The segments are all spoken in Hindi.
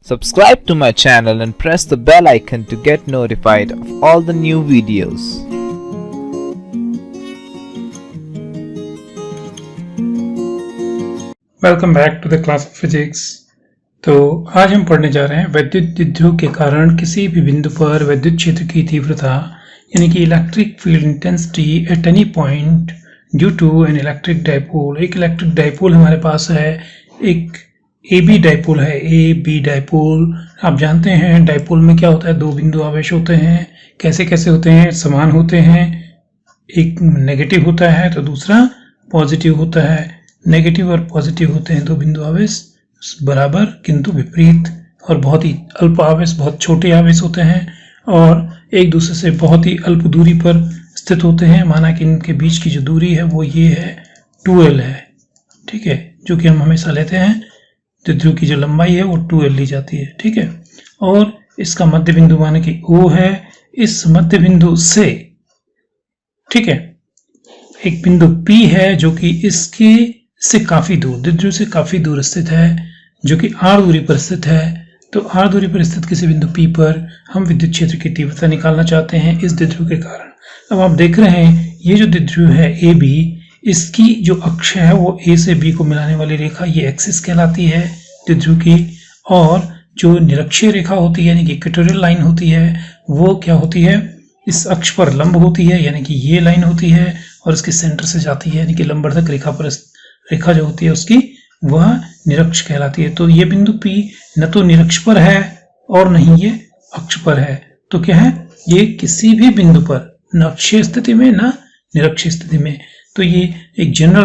Subscribe to my channel and press the bell icon to get notified of all the new videos. Welcome back to the class of physics. तो आज हम पढ़ने जा रहे हैं वैद्युत द्विध्रुव के कारण किसी भी बिंदु पर विद्युत क्षेत्र की तीव्रता यानी कि electric field intensity at any point due to an electric dipole. एक इलेक्ट्रिक डाइपोल हमारे पास है, एक ए बी डाइपोल है। ए बी डाइपोल आप जानते हैं डाइपोल में क्या होता है, दो बिंदु आवेश होते हैं। कैसे कैसे होते हैं, समान होते हैं। एक नेगेटिव होता है तो दूसरा पॉजिटिव होता है। नेगेटिव और पॉजिटिव होते हैं दो बिंदु आवेश बराबर किंतु विपरीत, और बहुत ही अल्प आवेश, बहुत छोटे आवेश होते हैं और एक दूसरे से बहुत ही अल्प दूरी पर स्थित होते हैं। माना कि इनके बीच की जो दूरी है वो ये है 2l है, ठीक है, जो कि हम हमेशा लेते हैं। द्विध्रुव की जो लंबाई है वो 2l ली जाती है, ठीक है। और इसका मध्य बिंदु माने कि O है। इस मध्य बिंदु से, ठीक है, एक बिंदु P है जो कि इसके से काफी दूर, द्विध्रुव से काफी दूर स्थित है, जो कि r दूरी पर स्थित है। तो r दूरी पर स्थित किसी बिंदु P पर हम विद्युत क्षेत्र की तीव्रता निकालना चाहते हैं इस द्विध्रुव के कारण। अब आप देख रहे हैं ये जो द्विध्रुव है AB, इसकी जो अक्ष है वो A से B को मिलाने वाली रेखा ये एक्सिस कहलाती है द्विध्रुव की, और जो निरक्षीय रेखा होती है यानी कि इक्वेटोरियल लाइन होती है वो क्या होती है, इस अक्ष पर लंब होती है, यानी कि ये लाइन होती है और इसके सेंटर से जाती है, यानी कि लंबवर्धक रेखा पर रेखा जो होती है उसकी वह निरक्ष कहलाती है। तो ये बिंदु P न तो निरक्ष पर है और नहीं ये अक्ष पर है, तो क्या है, ये किसी भी बिंदु पर न अक्षीय स्थिति में न निरक्षीय स्थिति में। तो ये एक जनरल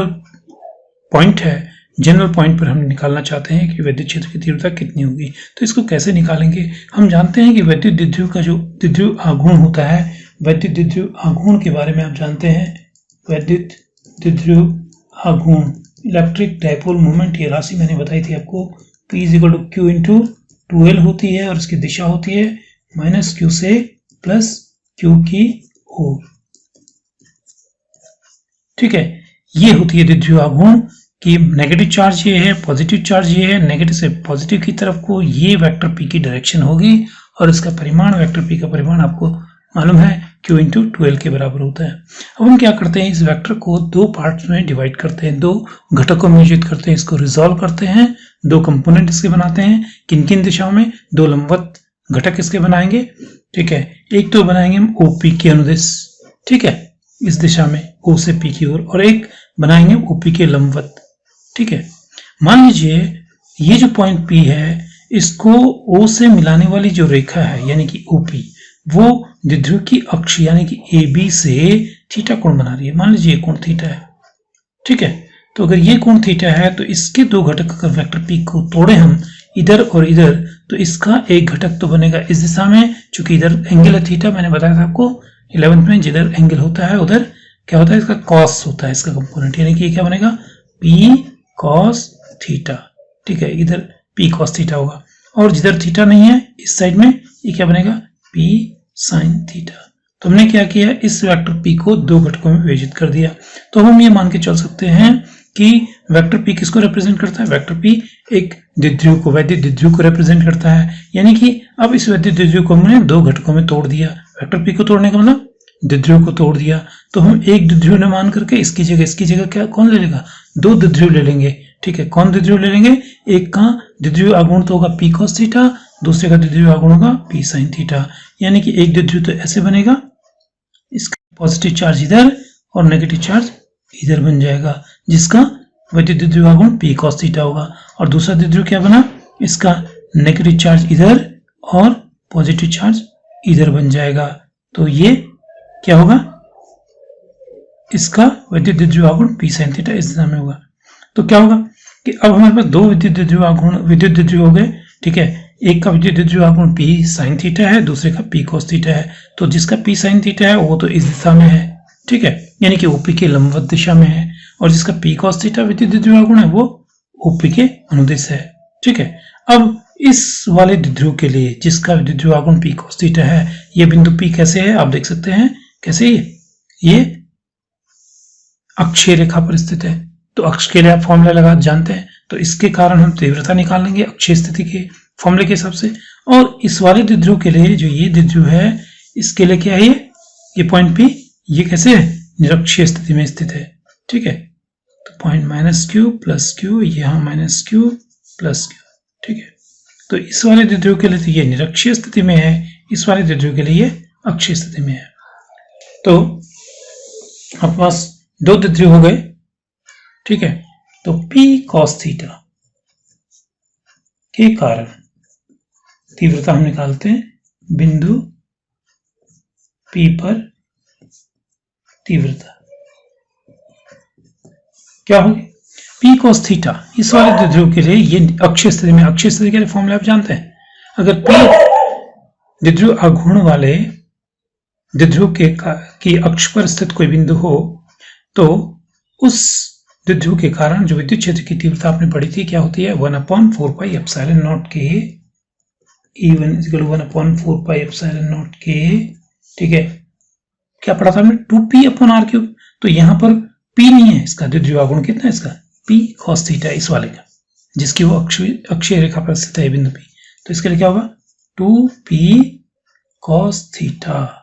पॉइंट है। जनरल पॉइंट पर हम निकालना चाहते हैं कि विद्युत क्षेत्र की तीव्रता कितनी होगी। तो इसको कैसे निकालेंगे, हम जानते हैं कि वैद्युत द्विध्रुव का जो द्विध्रुव आघूर्ण होता है, वैद्युत द्विध्रुव आघूर्ण के बारे में आप जानते हैं। वैद्युत द्विध्रुव आघूर्ण, इलेक्ट्रिक डाइपोल मोमेंट, ये राशि मैंने बताई थी आपको, P = Q × 2l होती है और इसकी दिशा होती है -Q से +Q की ओर, ठीक है। ये होती है द्विध्रुव आघूर्ण कि नेगेटिव चार्ज ये है, पॉजिटिव चार्ज ये है, नेगेटिव से पॉजिटिव की तरफ को ये वेक्टर P की डायरेक्शन होगी और इसका परिमाण, वेक्टर P का परिमाण आपको मालूम है Q × 2l के बराबर होता है। अब हम क्या करते हैं, इस वेक्टर को दो पार्ट्स में डिवाइड करते हैं, दो घटकों में विभाजित करते हैं, इसको रिजॉल्व करते हैं, दो कंपोनेंट इसके बनाते हैं। किन किन दिशाओं में, दो लंबवत घटक इसके बनाएंगे, ठीक है। एक तो बनाएंगे हम OP के अनुदिश, ठीक है, इस दिशा में O से P की ओर, और एक बनाएंगे OP के लंबवत, ठीक है। मान लीजिए ये जो पॉइंट P है इसको O से मिलाने वाली जो रेखा है यानी कि OP, वो द्विध्रुव की अक्ष यानी कि AB से थीटा कोण बना रही है। मान लीजिए कोण थीटा है, ठीक है। तो अगर ये कोण थीटा है तो इसके दो घटक अगर वेक्टर P को तोड़े हम इधर और इधर, तो इसका एक घटक तो बनेगा इस दिशा में, चूंकि इधर एंगल है थीटा, मैंने बताया था आपको 11th में, जिधर एंगल होता है उधर क्या होता है, इसका कॉस होता है इसका कंपोनेंट, यानी कि क्या बनेगा P cos थीटा, ठीक है, इधर P cos थीटा होगा। और जिधर थीटा नहीं है इस साइड में ये क्या बनेगा P sin थीटा। तो हमने क्या किया, इस वेक्टर P को दो घटकों में विभाजित कर दिया। तो हम ये मान के चल सकते हैं कि वेक्टर P किसको रिप्रेजेंट करता है, वेक्टर P एक द्विध्रुव को, वैद्युत द्विध्रुव को रिप्रेजेंट करता है। यानी कि अब इस वैद्युत द्विध्रुव को हमने दो घटकों में तोड़ दिया। वेक्टर P को तोड़ने का मतलब द्विध्रुव को तोड़ दिया। तो हम एक द्विध्रुव ने मान करके इसकी जगह क्या कौन ले लेगा, दो द्विध्रुव ले लेंगे, ठीक है। कौन द्विध्रुव ले लेंगे, एक का द्विध्रुव आघूर्ण तो होगा P cos थीटा, दूसरे का द्विध्रुव आघूर्ण होगा P sin थीटा। यानी कि एक द्विध्रुव तो ऐसे बनेगा, इसका पॉजिटिव चार्ज इधर और नेगेटिव चार्ज इधर बन जाएगा, जिसका वैद्युत द्विध्रुव आघूर्ण P cos थीटा होगा। और दूसरा द्विध्रुव क्या बना, इसका नेगेटिव चार्ज इधर और पॉजिटिव चार्ज इधर बन जाएगा। तो ये क्या होगा, इसका वैद्युत द्विध्रुव आघूर्ण P sin थीटा इस दिशा में होगा। तो क्या होगा कि अब हमारे पास दो विद्युत द्विध्रुव हो गए, ठीक है। एक का विद्युत द्विध्रुव आघूर्ण P sin थीटा है, दूसरे का P cos थीटा है। तो जिसका P sin थीटा है वो तो इस दिशा में है, ठीक है, यानी कि OP के लंबवत दिशा में है, और जिसका P cos थीटा विद्युत द्विध्रुव आघूर्ण है वो OP के अनुदिश है, ठीक है। अब इस वाले द्विध्रुव के लिए जिसका द्विध्रुव आघूर्ण P cos थीटा है, ये बिंदु P कैसे है आप देख सकते हैं, कैसे ये अक्षीय रेखा पर स्थित है। तो अक्ष के लिए आप फॉर्मूला लगा जानते हैं, तो इसके कारण हम तीव्रता निकालेंगे अक्षीय स्थिति के। फॉर्मूले के हिसाब से। और इस वाले द्विध्रुव के लिए जो ये द्विध्रुव है इसके लिए क्या है, ये पॉइंट P ये कैसे है, निरक्षीय स्थिति में स्थित है। ठीक है, तो पॉइंट -q प्लस q, यहाँ -q प्लस q। ठीक है, तो इस वाले द्विध्रुव के लिए तो ये निरक्षीय स्थिति में है, इस वाले द्विध्रुव के लिए ये अक्षीय स्थिति में है। तो आपके पास दो द्विध्रुव हो गए। ठीक है, तो P cos थीटा के कारण तीव्रता हम निकालते हैं बिंदु P पर तीव्रता क्या होगी, P cos थीटा। इस वाले द्विध्रुव के लिए ये अक्षीय स्थिति में, अक्षीय स्थिति के लिए फॉर्मूला आप जानते हैं। अगर P द्विध्रुव आघूर्ण वाले द्विध्रुव की अक्ष पर स्थित कोई बिंदु हो तो उस द्विध्रुव के कारण जो विद्युत क्षेत्र की तीव्रता आपने पढ़ी थी क्या होती है, 1/4πε0 k E1 = 1/4πε0 k। ठीक है, क्या पढ़ा था हमने, 2p/r³। तो यहां पर p नहीं है, इसका द्विध्रुव आघूर्ण कितना है, इसका P cos थीटा इस वाले का, जिसकी वो अक्षीय रेखा पर स्थित है बिंदु P। तो इसके लिए क्या होगा, 2p cos थीटा।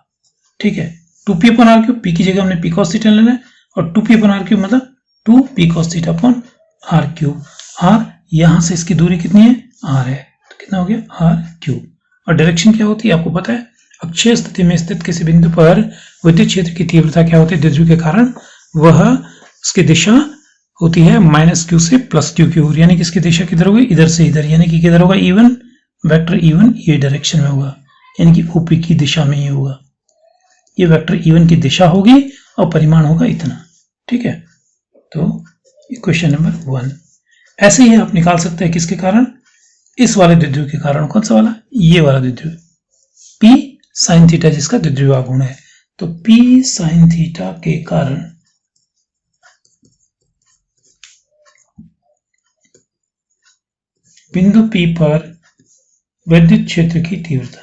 ठीक है, 2p/r³, p की जगह हमने p cos थीटा लेना है, और 2p/r³ मतलब 2p cos theta r³। r यहां से इसकी दूरी कितनी है, r है, तो कितना हो गया r³। और डायरेक्शन क्या होती है आपको पता है, अक्षीय स्थिति में स्थित किसी बिंदु पर विद्युत क्षेत्र की तीव्रता क्या होती है द्विध्रुव के कारण, वह उसकी दिशा होती है -q से +q की ओर। यानी कि इसकी दिशा किधर होगी, इधर से इधर, यानी कि किधर होगा, E1 वेक्टर E1 ये डायरेक्शन में होगा, यानी कि OP की दिशा में ही होगा। ये वेक्टर E1 की दिशा होगी और परिमाण होगा इतना। ठीक है, तो इक्वेशन नंबर 1 ऐसे ही आप निकाल सकते हैं किसके कारण, इस वाले द्विध्रुव के कारण। कौन सा वाला, ये वाला द्विध्रुव P sin थीटा जिसका द्विध्रुव आघूर्ण है। तो P sin थीटा के कारण बिंदु P पर विद्युत क्षेत्र की तीव्रता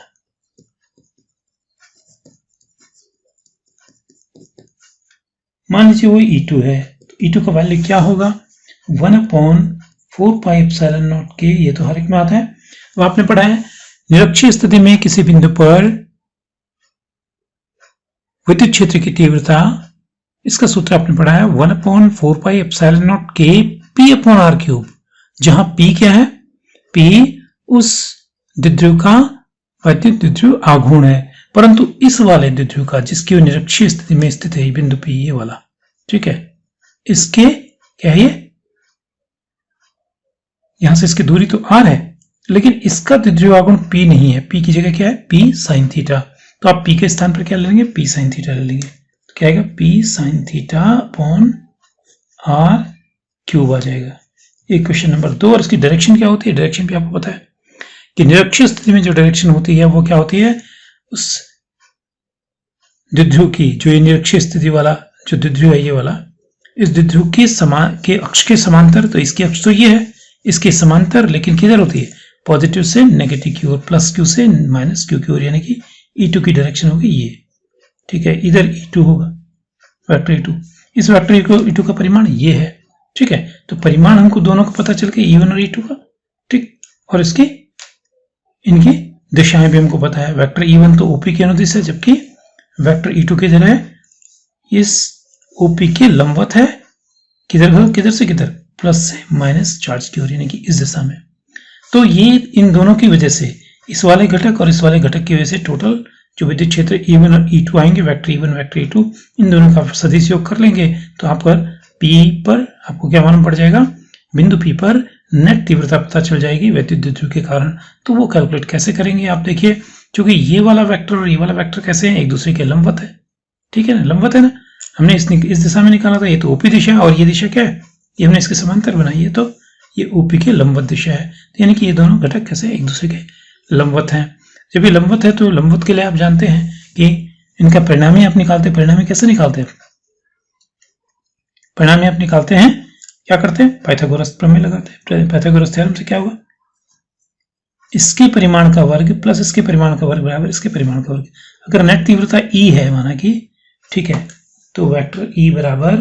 मान लीजिए वो E2 है, तो E2 का वैल्यू क्या होगा, 1/4πε0 k। ये तो हर एक में आता है। अब आपने पढ़ा है निरक्षीय स्थिति में किसी बिंदु पर विद्युत क्षेत्र की तीव्रता, इसका सूत्र आपने पढ़ा है 1/4πε0 k p/r³, जहां p क्या है, p उस द्विध्रुव का विद्युत द्विध्रुव आघूर्ण है, परंतु इस वाले द्विध्रुव का जिसकी वो निरक्षीय स्थिति में स्थित है बिंदु P ये वाला। ठीक है, इसके क्या है, यहां से इसकी दूरी तो r है, लेकिन इसका द्विध्रुव आघूर्ण P नहीं है, P की जगह क्या है, P sin थीटा। तो आप P के स्थान पर क्या ले लेंगे, P sin थीटा ले लेंगे। तो क्या आएगा, P sin थीटा r³ आ जाएगा। Equation number 2। और इसकी डायरेक्शन क्या होती है, डायरेक्शन भी आपको पता है कि निरक्षीय स्थिति में जो डायरेक्शन होती है वो क्या होती है, उस द्विध्रुव की, जो ये निरक्षीय स्थिति वाला जो द्विध्रुव है ये वाला, इस द्विध्रुव के अक्ष के समांतर, तो इसकी अक्ष तो ये है, इसके समांतर, लेकिन किधर होती है, पॉजिटिव से नेगेटिव की ओर, +q से -q की ओर, यानी कि E2 की डायरेक्शन होगी ये। ठीक है, इधर E2 होगा, वेक्टर E2, इस वेक्टर E2 का परिमाण ये है। ठीक है, तो परिमाण हमको दोनों का पता चल गया, E1 और E2 का। ठीक, और इसकी इनकी दिशाएं भी हमको पता है। वेक्टर E1 तो OP की अनुदिश है, जबकि वेक्टर E2 किधर है, इस OP के लंबवत है, किधर से किधर, प्लस से माइनस चार्ज की ओर, यानी कि इस दिशा में। तो ये इन दोनों की वजह से, इस वाले घटक और इस वाले घटक की वजह से टोटल जो विद्युत क्षेत्र E1 और E2 आएंगे, वेक्टर E1 वेक्टर E2, इन दोनों का सदिश योग कर लेंगे तो आप P पर आपको क्या मालूम पड़ जाएगा, बिंदु P पर नेट तीव्रता पता चल जाएगी विद्युत द्विध्रुव के कारण। तो वो कैलकुलेट कैसे करेंगे आप देखिए, क्योंकि ये वाला वेक्टर और ये वाला वेक्टर कैसे हैं, एक दूसरे के लंबवत है। ठीक है ना, लंबवत है ना, हमने इस दिशा में निकाला था, ये तो OP दिशा है, और ये दिशा क्या है, ये हमने इसके समांतर बनाई है, तो ये OP के लंबवत दिशा है। तो यानी कि ये दोनों घटक कैसे एक दूसरे के लंबवत हैं। जब ये लंबवत है तो लंबवत के लिए आप जानते हैं कि इनका परिणामी आप निकालते हैं। परिणामी कैसे निकालते हैं, परिणामी आप निकालते हैं, क्या करते हैं, पाइथागोरस प्रमेय लगाते हैं। पाइथागोरस थ्योरम से क्या होगा, इसके परिमाण का वर्ग प्लस इसके परिमाण का वर्ग बराबर इसके परिमाण का वर्ग। अगर नेट तीव्रता E है माना कि, ठीक है, तो वेक्टर E बराबर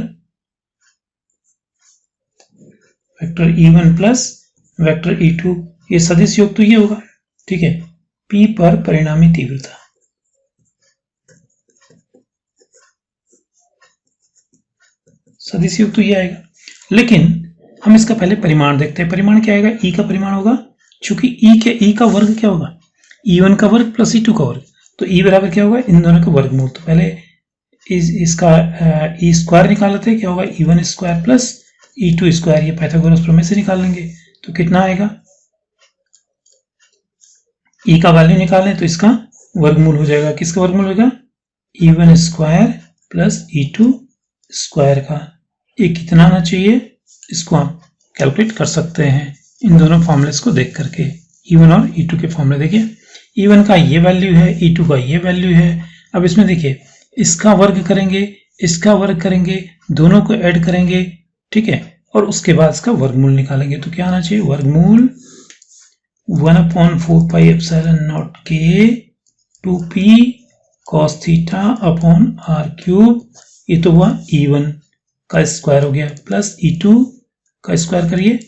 vector E1 plus vector E2 ये सदिश योग तो ये होगा, ठीक है, P पर परिणामी तीव्रता। सदिश योग तो ये आएगा, लेकिन हम इसका पहले परिमाण देखते हैं। परिमाण क्या आएगा? E का परिमाण होगा, चूंकि E का वर्ग क्या होगा? E1 का वर्ग प्लस E2 का वर्ग, तो E बराबर क्या होगा? इन दोनों का वर्गमूल। तो पहले इसका E स्क्वायर निकाल लेते हैं, क्या होगा? E1 square plus E2 square, ये पाइथागोरस प्रमेय से निकाल लेंगे। तो कितना आएगा? E का वैल्यू निकालें तो इसका वर्गमूल हो जाएगा। किसका वर्गमूल होगा? E1 square plus E2 square का। ये कितना आना चाहिए? इसको आप कैलकुलेट कर सकते हैं इन दोनों फॉर्मूलेस को देख करके। E1 और E2 के फॉर्मूले देखिए, E1 का ये वैल्यू है, E2 का ये वैल्यू है। अब इसमें देखिए, इसका वर्ग करेंगे, इसका वर्ग करेंगे, दोनों को ऐड करेंगे, ठीक है, और उसके बाद इसका वर्गमूल निकालेंगे। तो क्या आना चाहिए? वर्गमूल 1/4 पाई एप्सिलॉन नॉट के 2p cos theta upon r cube, ये तो हुआ E1 का स्क्वायर हो गया, प्लस E2 का स्क्वायर करिए,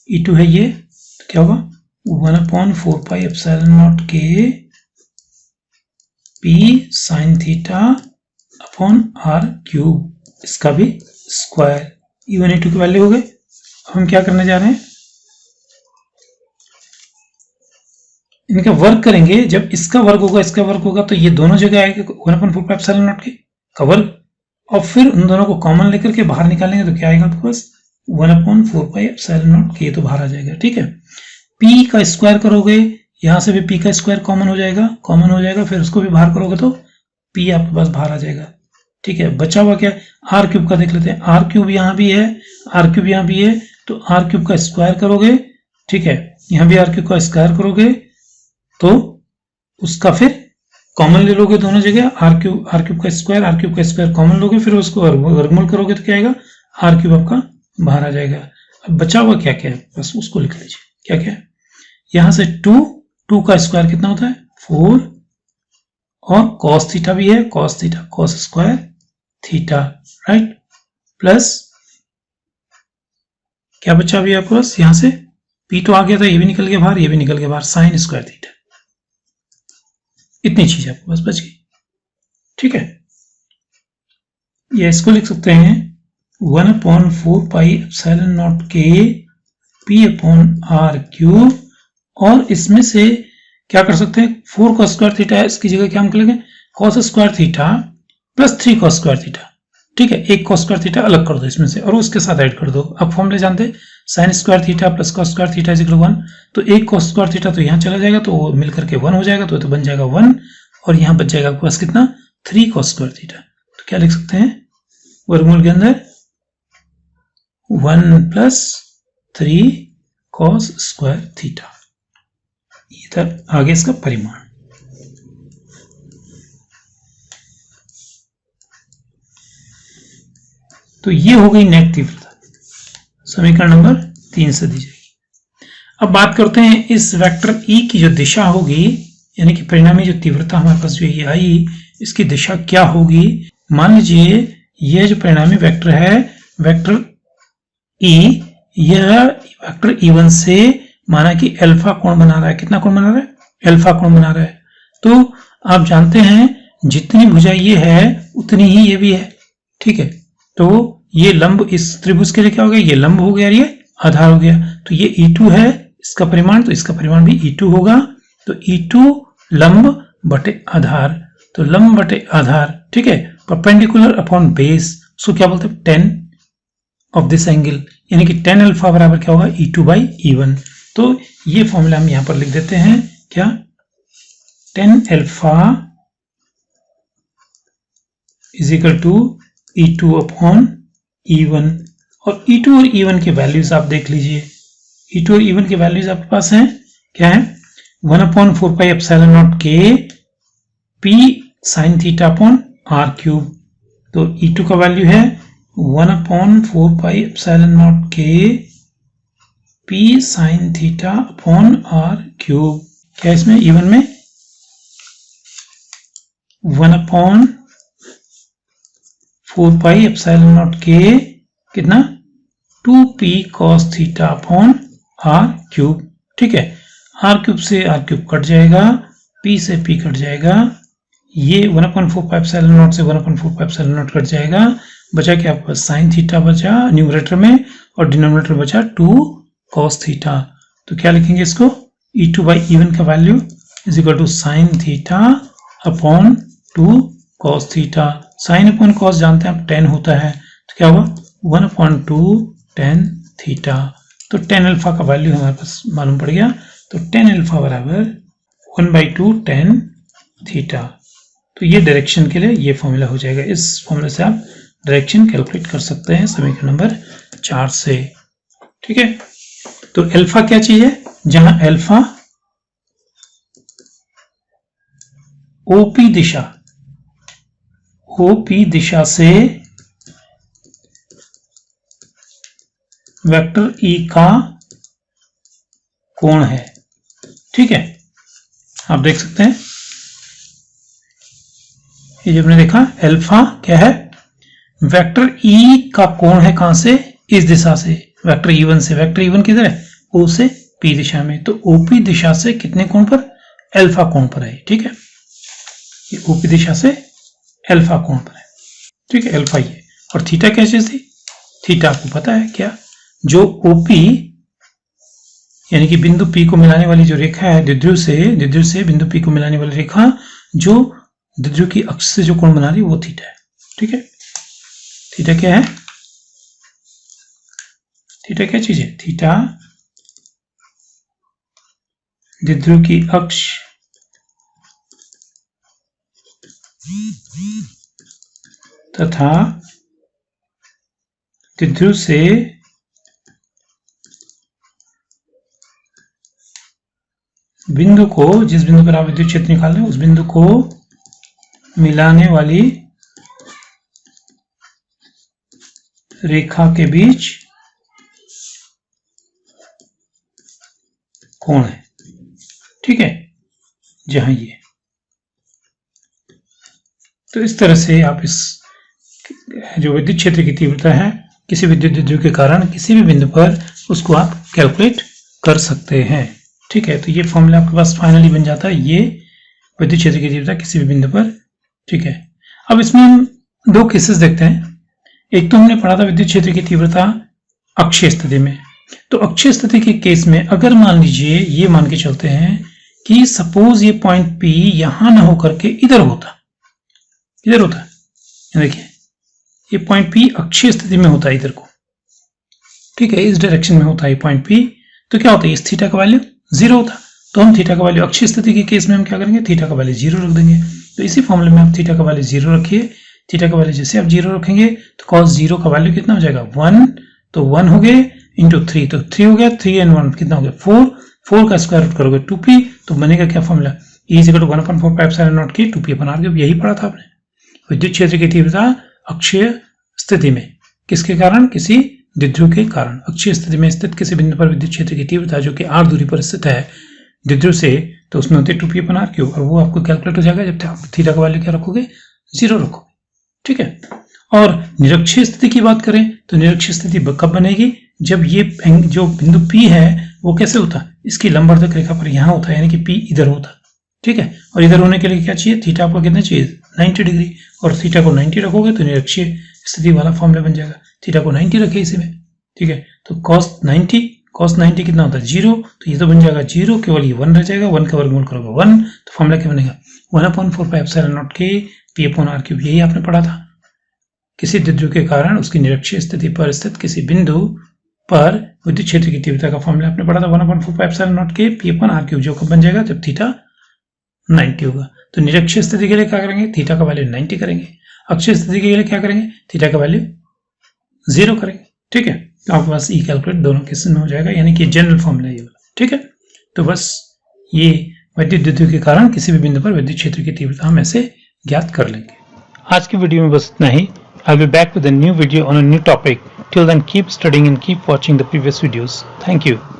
E2 है ये, तो क्या होगा? 1/4 पाई एप्सिलॉन नॉट के p sin theta upon r cube, इसका भी स्क्वायर। E1 E2 की वैल्यू हो गए। अब हम क्या करने जा रहे हैं? इनका वर्ग करेंगे। जब इसका वर्ग होगा, इसका वर्ग होगा, तो ये दोनों जगह आएगा 1/4 पाई एप्सिलॉन नॉट के का वर्ग, और फिर उन दोनों को कॉमन लेकर के बाहर निकालेंगे तो क्या आएगा आपके पास? 1/4 पाई एप्सिलॉन नॉट के, तो बाहर आ जाएगा, ठीक है। p का स्क्वायर करोगे, यहां से भी p का स्क्वायर कॉमन हो जाएगा, फिर उसको भी बाहर करोगे तो p आपके पास बाहर आ जाएगा, ठीक है। बचा हुआ क्या? r क्यूब का देख लेते हैं। r क्यूब यहाँ भी है, r क्यूब यहाँ भी है, तो r क्यूब का स्क्वायर करोगे, ठीक है, यहाँ भी r क्यूब का स्क्वायर करोगे, तो उसका फिर कॉमन ले लोगे दोनों जगह, r क्यूब का स्क्वायर कॉमन लोगे, फिर उसको वर्गमूल करोगे तो क्या आएगा? r क्यूब आपका बाहर आ जाएगा। अब बचा हुआ क्या क्या है, बस उसको लिख लीजिए। क्या क्या है? यहां से 2 का स्क्वायर कितना होता है? 4, और cos थीटा भी है, cos square theta, right, plus क्या बचा अभी आपके पास? यहां से p तो आ गया था, ये भी निकल गया बाहर, ये भी निकल गया बाहर, sin स्क्वायर थीटा। इतनी चीज आपके पास बच गई, ठीक है। या इसको लिख सकते हैं 1/4 पाई एप्सिलॉन नॉट के p अपॉन r क्यूब, और इसमें से क्या कर सकते हैं? 4 cos स्क्वायर थीटा है, इसकी जगह क्या हम करेंगे? cos square theta plus 3 cos square theta, ठीक है। एक cos स्क्वायर थीटा अलग कर दो इसमें से और उसके साथ ऐड कर दो। अब फॉर्मूले जानते हैं, sin square theta plus cos square theta is equal 1, तो एक cos स्क्वायर थीटा तो यहाँ चला जाएगा, तो वो मिलकर के 1 हो जाएगा, तो बन जाएगा 1, और यहाँ बच जाएगा आपके पास कितना? 3 cos स्क्वायर थीटा। तो क्या लिख सकते हैं? वर्गमूल के अंदर 1 प्लस 3 cos स्क्वायर थीटा, इधर आगे इसका परिमाण। तो ये हो गई नेट तीव्रता, समीकरण नंबर 3 से दी जाएगी। अब बात करते हैं इस वेक्टर E की जो दिशा होगी, यानी कि परिणामी जो तीव्रता हमारे पास जो ये आई, इसकी दिशा क्या होगी? मान लीजिए यह जो परिणामी वेक्टर है, वेक्टर E, यह वेक्टर E1 से माना कि अल्फा कोण बना रहा है। कितना कोण बना रहा है? अल्फा कोण बना रहा है। तो आप जानते हैं जितनी भुजा ये है उतनी ही ये भी है, ठीक है। तो ये लंब इस त्रिभुज के लिए क्या हो गया? ये लंब हो गया और ये आधार हो गया। तो ये E2 है इसका परिमाण, तो इसका परिमाण भी E2 होगा। तो E2 लंब बटे आधार, तो लंब बटे आधार, ठीक है, परपेंडिकुलर अपॉन बेस, उसको क्या बोलते हैं? 10 ऑफ दिस एंगल, यानी कि 10 अल्फा बराबर क्या होगा? E2 by E1। तो ये फॉर्मूला हम यहां पर लिख देते हैं, क्या? 10 alpha is equal to E2 upon E1, और E2 और E1 के वैल्यूज आप देख लीजिए। E2 और E1 के वैल्यूज आपके पास हैं, क्या है? 1/4 पाई एप्सिलॉन नॉट के p sin theta upon r cube. तो E2 का वैल्यू है 1/4 पाई एप्सिलॉन नॉट के p sin theta upon r cube. क्या इसमें E1 में 1/4 पाई एप्सिलॉन नॉट के कितना? 2p cos theta upon r cube. ठीक है, आर क्यूब से आर क्यूब कट जाएगा, पी से पी कट जाएगा, ये 1/4πε0 से 1/4πε0 कट जाएगा, बचा क्या आपका साइन थीटा बचा न्यूमरेटर में और डिनोमिनेटर बचा 2 cos थीटा। तो क्या लिखेंगे इसको, E2/E1 का value is equal to sine theta upon 2 cos theta. Sine upon cos जानते हैं आप 10 होता है, तो क्या हुआ 1/2 tan थीटा। तो tan अल्फा का वैल्यू हमारे पास मालूम पड़ गया, तो tan अल्फा बराबर 1/2 tan थीटा। तो ये डायरेक्शन के लिए ये फॉर्मूला हो जाएगा। इस फॉर्मूले से आप डायरेक्शन कैलकुलेट कर सकते हैं समीकरण नंबर 4 से। ठीक है, तो अल्फा क्या चीज है, जहां अल्फा ओपी दिशा से वेक्टर ई का कोण है। ठीक है, आप देख सकते हैं ये जो हमने देखा अल्फा क्या है, वेक्टर ई का कोण है, कहां से, इस दिशा से, वेक्टर E1 से। वेक्टर E1 किधर है, O से P दिशा में, तो OP दिशा से कितने कोण पर, अल्फा कोण पर है। ठीक है, ये OP दिशा से अल्फा कोण पर है। ठीक है, अल्फा ये, और थीटा क्या चीज थी, थीटा आपको पता है क्या, जो OP यानी कि बिंदु P को मिलाने वाली जो रेखा है, द्विध्रुव से बिंदु P को मिलाने वाली रेखा जो द्विध्रुव की अक्ष से जो कोण बना रही है वो थीटा है। ठीक है, थीटा क्या है, थीटा क्या चीज है, थीटा द्विध्रुव की अक्ष तथा द्विध्रुव से बिंदु को, जिस बिंदु पर आप विद्युत क्षेत्र निकाल रहे हैं उस बिंदु को मिलाने वाली रेखा के बीच कोण है। ठीक है, जहां ये, तो इस तरह से आप इस जो विद्युत क्षेत्र की तीव्रता है किसी विद्युत द्विध्रुव के कारण किसी भी बिंदु पर, उसको आप कैलकुलेट कर सकते हैं। ठीक है, तो ये फॉर्मूला आपके पास फाइनली बन जाता है, ये विद्युत क्षेत्र की तीव्रता किसी भी बिंदु पर। ठीक है, अब इसमें हम दो केसेस देखते हैं। एक तो हमने पढ़ा था विद्युत क्षेत्र की तीव्रता अक्षीय स्थिति में, तो अक्षीय स्थिति के केस में अगर मान लीजिए ये मान के चलते हैं कि सपोज ये पॉइंट P यहां ना होकर के इधर होता, देखिए ये पॉइंट P अक्षीय स्थिति में होता है इधर को। ठीक है, इस डायरेक्शन में होता है पॉइंट P, तो क्या होता है, इस थीटा का वैल्यू 0 होता, तो हम थीटा का वैल्यू अक्षीय स्थिति के केस में हम क्या करेंगे, थीटा का वैल्यू 0 रख देंगे। तो इसी फॉर्मूले में आप थीटा का वैल्यू 0 रखिए, थीटा का वैल्यू जैसे आप 0 रखेंगे तो cos 0 का वैल्यू कितना हो जाएगा 1, तो 1 हो गए इंटू 3, तो 3 हो गया, 3 and 1 कितना हो गया 4 का स्क्वायर रूट करोगे 2p, तो बनेगा क्या formula, E is equal to 1/4πε0 की 2p/r, यही पढ़ा था आपने। विद्युत क्षेत्र की तीव्रता अक्षीय स्थिति में किसके कारण, किसी द्विध्रुव के कारण, अक्षीय स्थिति में स्थित किसी बिंदु पर विद्युत क्षेत्र की तीव्रता जो कि r दूरी पर स्थित है द्विध्रुव से, तो उसमें होते 2p/r, और वो आपको कैलकुलेट हो जाएगा जब तक थीटा का वैल्यू क्या रखोगे, 0 रखोगे। ठीक है, और निरक्षीय स्थिति की बात करें तो निरक्षीय स्थिति कब बनेगी, जब ये जो बिंदु P है वो कैसे होता, इसकी लंबवर्धक रेखा पर यहाँ होता है, यानी कि P इधर होता। ठीक है, और इधर होने के लिए क्या चाहिए, थीटा आपको कितना चाहिए 90 डिग्री, और थीटा को 90 रखोगे तो निरक्षीय स्थिति वाला फॉर्मूला बन जाएगा। थीटा को 90 रखे इसी में। ठीक है, तो cos 90 कितना होता है 0, तो ये तो बन जाएगा 0, केवल ये 1 रह जाएगा, 1 का वर्गमूल करोगे 1, तो फॉर्मूला क्या बनेगा 1/4πε0 के p/r³। यही आपने पढ़ा था, किसी द्विध्रुव के कारण उसकी निरक्षीय स्थिति पर स्थित किसी बिंदु पर विद्युत क्षेत्र की तीव्रता का फॉर्मूला आपने पढ़ा था 1/4πε0 के p/r³, जो कब बन जाएगा जब थीटा 90 होगा। तो निरक्षीय स्थिति के लिए क्या करेंगे, थीटा का वैल्यू 90 करेंगे, अक्षीय स्थिति के लिए क्या करेंगे, थीटा का वैल्यू 0 करेंगे। ठीक है, तो आपके पास ई कैलकुलेट दोनों केस में हो जाएगा, यानी कि जनरल फॉर्मूला ये वाला। ठीक है, तो बस ये विद्युत द्विध्रुव के कारण किसी भी बिंदु पर विद्युत क्षेत्र की तीव्रता हम ऐसे ज्ञात कर लेंगे। आज की वीडियो में बस इतना ही। I'll be back with a new video on a new topic. Till then, keep studying and keep watching the previous videos. Thank you.